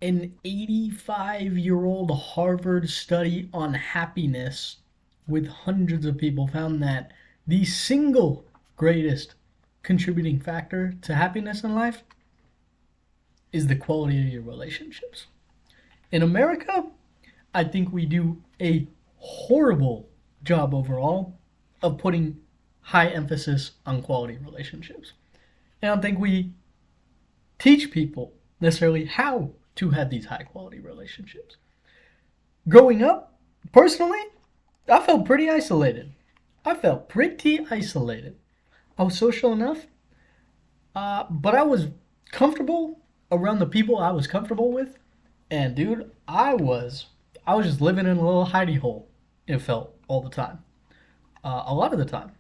An 85-year-old Harvard study on happiness with hundreds of people found that the single greatest contributing factor to happiness in life is the quality of your relationships. In America, I think we do a horrible job overall of putting high emphasis on quality relationships. I don't think we teach people necessarily how to have these high quality relationships. Growing up, personally, I felt pretty isolated. I felt pretty isolated. I was social enough, but I was comfortable around the people I was comfortable with. And dude, I was just living in a little hidey hole. It felt all the time, a lot of the time.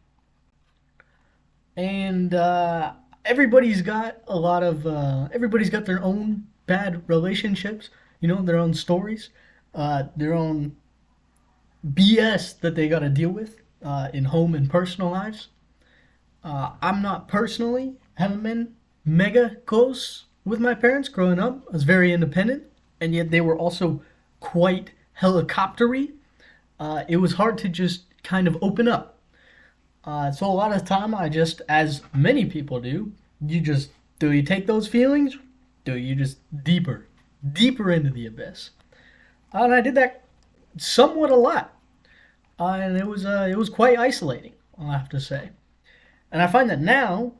And everybody's got their own bad relationships. Their own stories, their own BS that they got to deal with in home and personal lives. I'm not personally haven't been mega close with my parents growing up. I was very independent, and yet they were also quite helicoptery. It was hard to just kind of open up. So a lot of the time, I just, as many people do, you take those feelings, do you just deeper into the abyss? And I did that somewhat a lot, and it was quite isolating, I'll have to say. And I find that now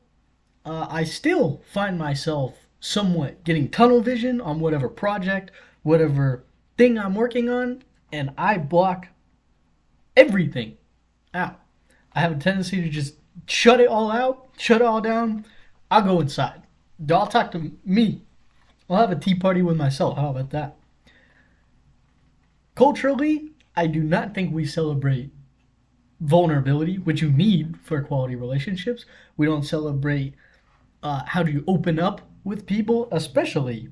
I still find myself somewhat getting tunnel vision on whatever project, whatever thing I'm working on, and I block everything out. I have a tendency to just shut it all out, shut it all down. I'll go inside. I'll talk to me. I'll have a tea party with myself. How about that? Culturally, I do not think we celebrate vulnerability, which you need for quality relationships. We don't celebrate how do you open up with people, especially.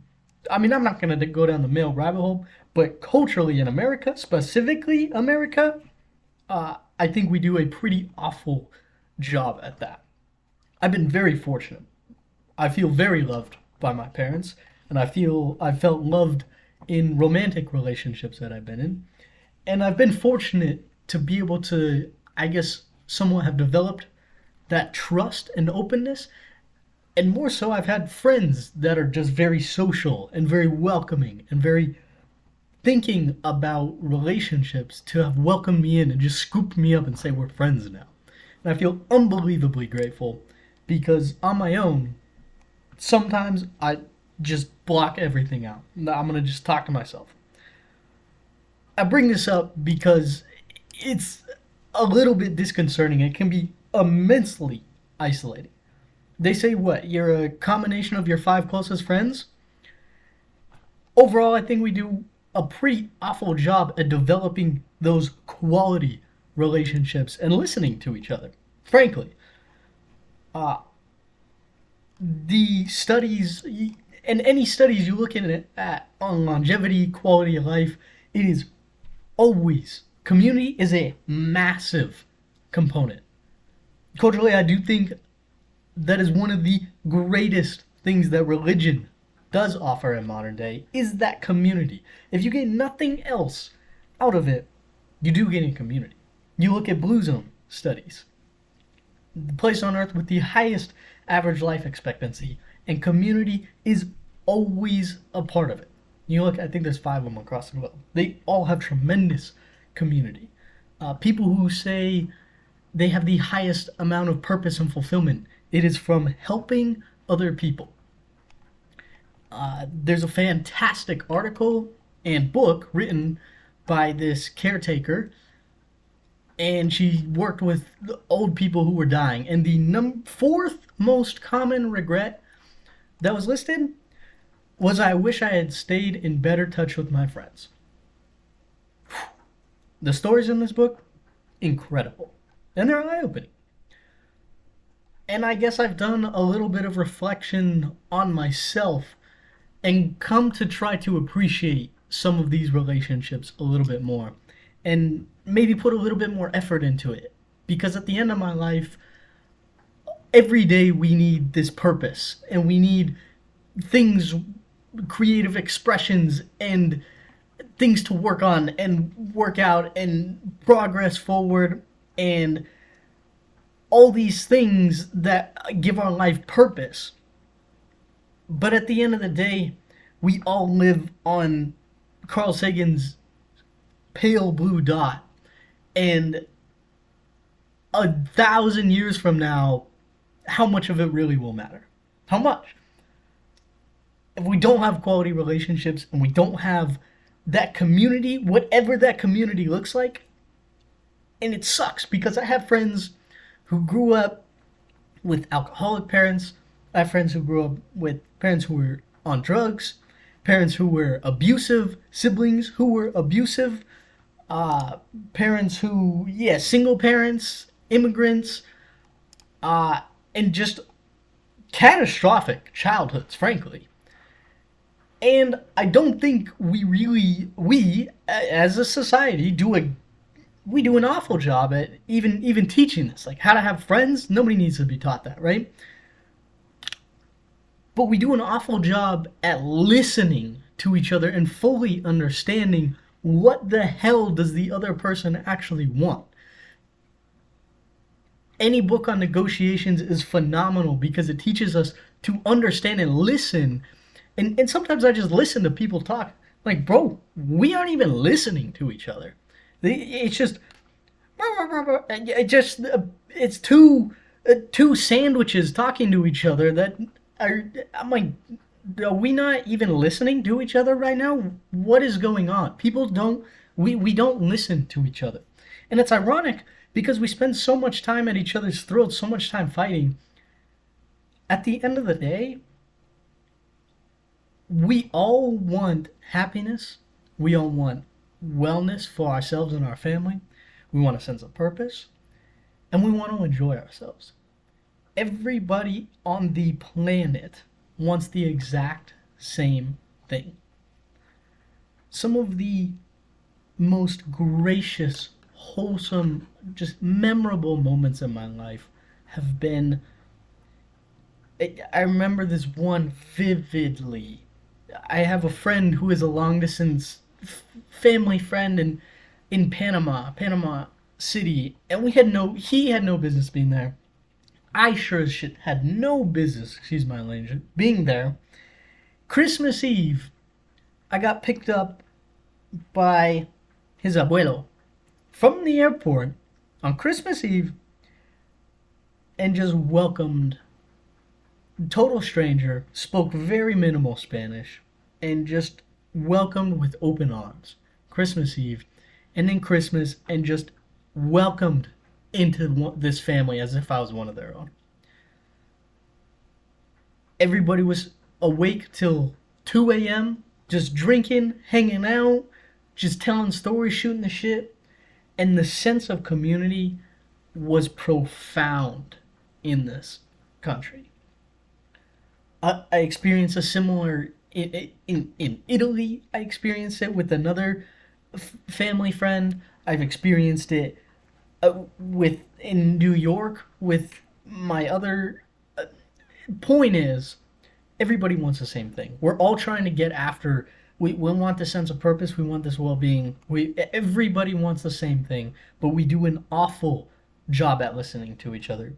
I mean, I'm not going to go down the male rabbit hole, but culturally in America, specifically America, I think we do a pretty awful job at that. I've been very fortunate. I feel very loved by my parents, and I felt loved in romantic relationships that I've been in, and I've been fortunate to be able to, I guess, somewhat have developed that trust and openness. And more so, I've had friends that are just very social and very welcoming and very thinking about relationships to have welcomed me in and just scooped me up and say we're friends now. And I feel unbelievably grateful because on my own, sometimes I just block everything out. I'm going to just talk to myself. I bring this up because it's a little bit disconcerting. It can be immensely isolating. They say what? You're a combination of your five closest friends? Overall, I think we do a pretty awful job at developing those quality relationships and listening to each other. Frankly, uh, the studies and any studies you look at on longevity, quality of life, it is always community is a massive component. Culturally, I do think that is one of the greatest things that religion does offer in modern day is that community. If you get nothing else out of it, you do get a community. You look at Blue Zone studies, the place on earth with the highest average life expectancy, and community is always a part of it. You look, I think there's five of them across the globe. They all have tremendous community. People who say they have the highest amount of purpose and fulfillment, it is from helping other people. There's a fantastic article and book written by this caretaker, and she worked with the old people who were dying. And the fourth most common regret that was listed was I wish I had stayed in better touch with my friends. The stories in this book, incredible. And they're eye opening. And I guess I've done a little bit of reflection on myself and come to try to appreciate some of these relationships a little bit more and maybe put a little bit more effort into it. Because at the end of my life, every day we need this purpose and we need things creative expressions and things to work on and work out and progress forward and all these things that give our life purpose. But at the end of the day, we all live on Carl Sagan's pale blue dot. And 1,000 years from now, how much of it really will matter? How much? If we don't have quality relationships and we don't have that community, whatever that community looks like, and it sucks because I have friends who grew up with alcoholic parents. I have friends who grew up with parents who were on drugs, parents who were abusive, siblings who were abusive, parents who, yeah, single parents, immigrants, and just catastrophic childhoods, frankly. And I don't think we as a society we do an awful job at even teaching this, like how to have friends. Nobody needs to be taught that, right? But we do an awful job at listening to each other and fully understanding what the hell does the other person actually want. Any book on negotiations is phenomenal because it teaches us to understand and listen. And sometimes I just listen to people talk. Like, bro, we aren't even listening to each other. It's just, it's two sandwiches talking to each other that are, I'm like, are we not even listening to each other right now? What is going on? People don't, we don't listen to each other. And it's ironic because we spend so much time at each other's throats, so much time fighting. At the end of the day, we all want happiness. We all want wellness for ourselves and our family. We want a sense of purpose. And we want to enjoy ourselves. Everybody on the planet wants the exact same thing. Some of the most gracious, wholesome, just memorable moments in my life have been. I remember this one vividly. I have a friend who is a long distance family friend in Panama City, and he had no business being there. I sure as shit had no business, excuse my language, being there. Christmas Eve, I got picked up by his abuelo from the airport on Christmas Eve and just welcomed. Total stranger, spoke very minimal Spanish, and just welcomed with open arms. Christmas Eve, and then Christmas, and just welcomed into this family as if I was one of their own. Everybody was awake till 2 a.m., just drinking, hanging out, just telling stories, shooting the shit. And the sense of community was profound in this country. I experienced a similar in Italy. I experienced it with another family friend. I've experienced it with in New York with my other. Point is, everybody wants the same thing. We're all trying to get after. We want the sense of purpose. We want this well-being. Everybody wants the same thing, but we do an awful job at listening to each other.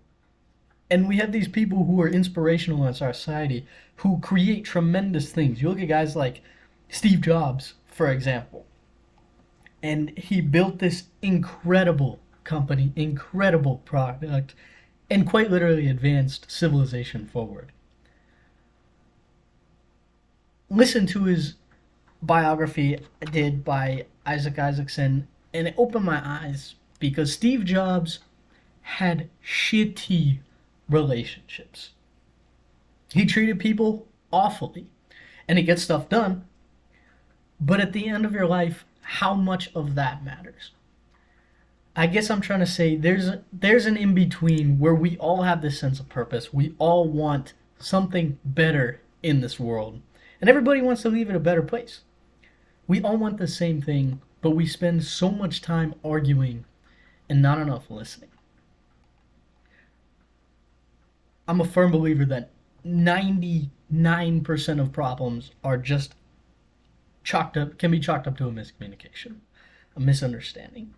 And we have these people who are inspirational in our society who create tremendous things. You look at guys like Steve Jobs, for example, and he built this incredible company, incredible product, and quite literally advanced civilization forward. Listen to his biography I did by Isaac Isaacson, and it opened my eyes because Steve Jobs had shitty relationships. He treated people awfully, and he gets stuff done. But at the end of your life, how much of that matters? I guess I'm trying to say there's an in-between where we all have this sense of purpose. We all want something better in this world. And everybody wants to leave it a better place. We all want the same thing, but we spend so much time arguing and not enough listening. I'm a firm believer that 90 99% of problems are just can be chalked up to a miscommunication, a misunderstanding.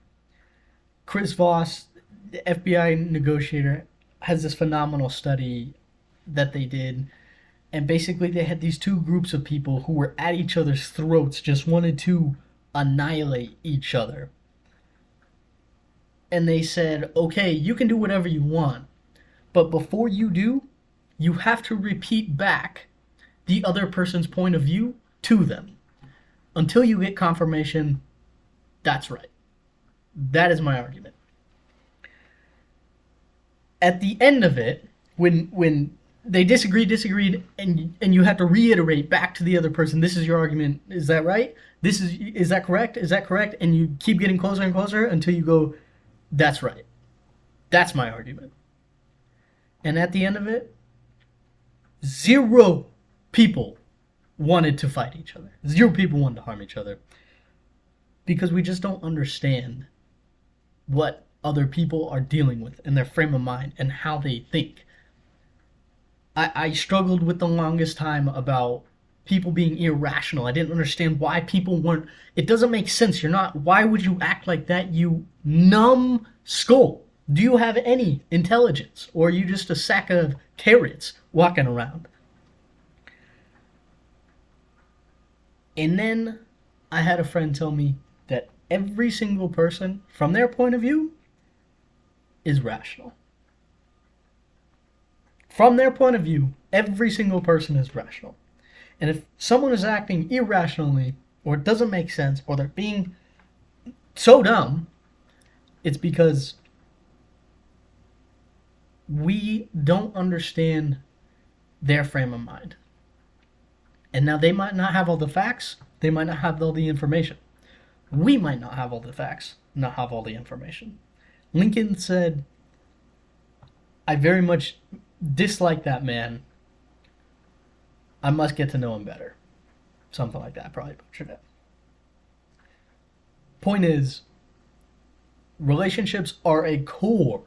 Chris Voss, the FBI negotiator, has this phenomenal study that they did. And basically, they had these two groups of people who were at each other's throats, just wanted to annihilate each other. And they said, okay, you can do whatever you want, but before you do, you have to repeat back the other person's point of view to them until you get confirmation that's right. That is my argument. At the end of it, when they disagreed, and you have to reiterate back to the other person, this is your argument, is that right? Is that correct? Is that correct? And you keep getting closer and closer until you go, that's right. That's my argument. And at the end of it, 0 people wanted to fight each other. 0 people wanted to harm each other. Because we just don't understand what other people are dealing with in their frame of mind and how they think. I struggled with the longest time about people being irrational. I didn't understand why people weren't. It doesn't make sense. Why would you act like that, you numb skull? Do you have any intelligence? Or are you just a sack of carrots walking around? And then I had a friend tell me that every single person, from their point of view, is rational. From their point of view, every single person is rational. And if someone is acting irrationally, or it doesn't make sense, or they're being so dumb, it's because we don't understand their frame of mind. And now they might not have all the facts, they might not have all the information. We might not have all the facts, not have all the information. Lincoln said, I very much dislike that man. I must get to know him better. Something like that. I probably butchered it. Point is, relationships are a core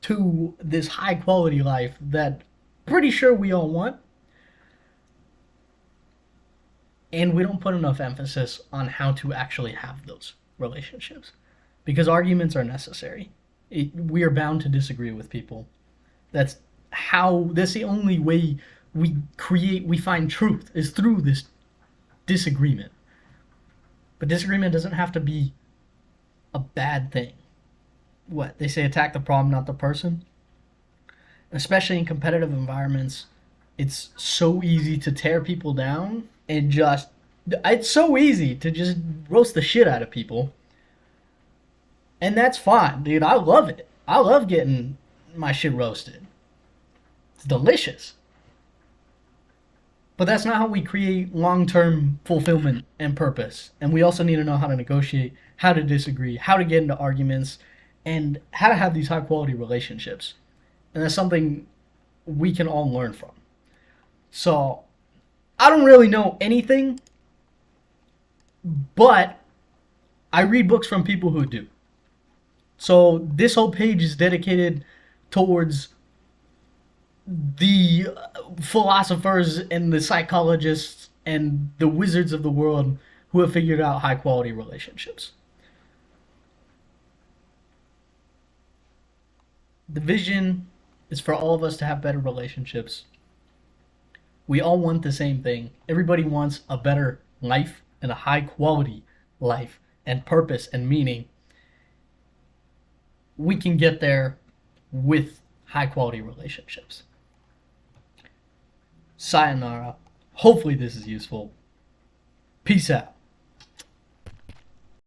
to this high quality life that pretty sure we all want. And we don't put enough emphasis on how to actually have those relationships. Because arguments are necessary. We are bound to disagree with people. That's the only way we find truth is through this disagreement. But disagreement doesn't have to be a bad thing. What? They say attack the problem, not the person. Especially in competitive environments, it's so easy to tear people down and it's so easy to just roast the shit out of people. And that's fine, dude. I love it. I love getting my shit roasted. It's delicious. But that's not how we create long-term fulfillment and purpose. And we also need to know how to negotiate, how to disagree, how to get into arguments, and how to have these high-quality relationships. And that's something we can all learn from. So, I don't really know anything, but I read books from people who do. So this whole page is dedicated towards the philosophers and the psychologists and the wizards of the world who have figured out high quality relationships. The vision is for all of us to have better relationships. We all want the same thing. Everybody wants a better life and a high quality life and purpose and meaning. We can get there with high quality relationships. Sayonara. Hopefully this is useful. Peace out.